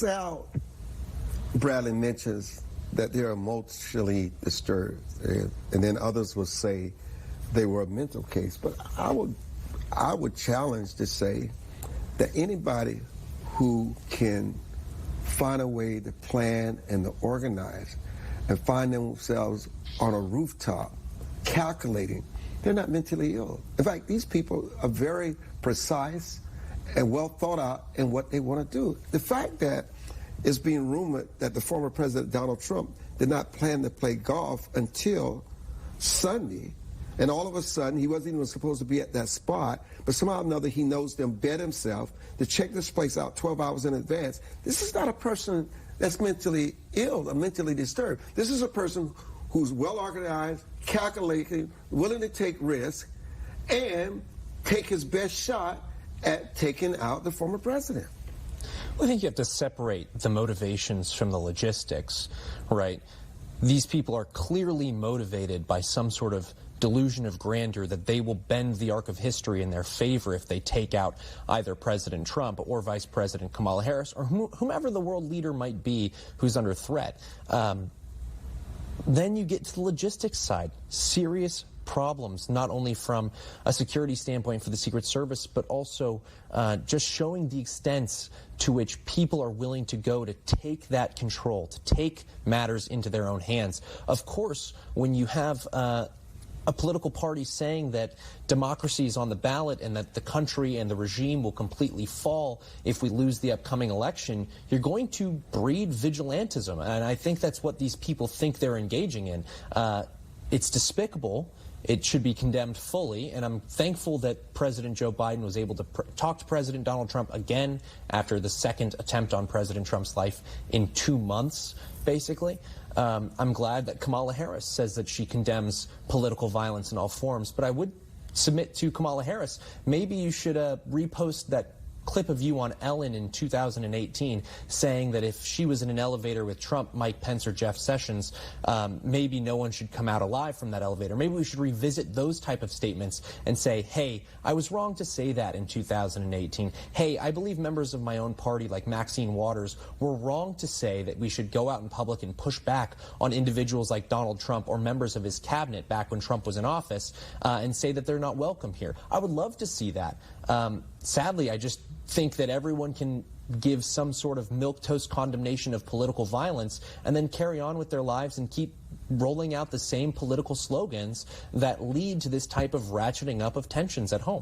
Sal Bradley mentions that they're emotionally disturbed, and then others will say they were a mental case. But I would challenge to say that anybody who can find a way to plan and to organize and find themselves on a rooftop calculating, they're not mentally ill. In fact, these people are very precise and well thought out in what they want to do. The fact that it's being rumored that the former President Donald Trump did not plan to play golf until Sunday, and all of a sudden he wasn't even supposed to be at that spot, but somehow or another he knows to embed himself to check this place out 12 hours in advance. This is not a person that's mentally ill or mentally disturbed. This is a person who's well organized, calculating, willing to take risks, and take his best shot at taking out the former president. Well, I think you have to separate the motivations from the logistics, right? These people are clearly motivated by some sort of delusion of grandeur that they will bend the arc of history in their favor if they take out either President Trump or Vice President Kamala Harris or whomever the world leader might be who's under threat. Then you get to the logistics side. Serious problems, not only from a security standpoint for the Secret Service, but also just showing the extent to which people are willing to go to take that control, to take matters into their own hands. Of course, when you have a political party saying that democracy is on the ballot and that the country and the regime will completely fall if we lose the upcoming election, you're going to breed vigilantism. And I think that's what these people think they're engaging in. It's despicable. It should be condemned fully, and I'm thankful that President Joe Biden was able to talk to President Donald Trump again after the second attempt on President Trump's life in 2 months, basically. I'm glad that Kamala Harris says that she condemns political violence in all forms, but I would submit to Kamala Harris, maybe you should repost that clip of you on Ellen in 2018 saying that if she was in an elevator with Trump, Mike Pence, or Jeff Sessions, maybe no one should come out alive from that elevator. Maybe we should revisit those type of statements and say, hey, I was wrong to say that in 2018. Hey, I believe members of my own party like Maxine Waters were wrong to say that we should go out in public and push back on individuals like Donald Trump or members of his cabinet back when Trump was in office and say that they're not welcome here. I would love to see that. Sadly, I just think that everyone can give some sort of milquetoast condemnation of political violence and then carry on with their lives and keep rolling out the same political slogans that lead to this type of ratcheting up of tensions at home.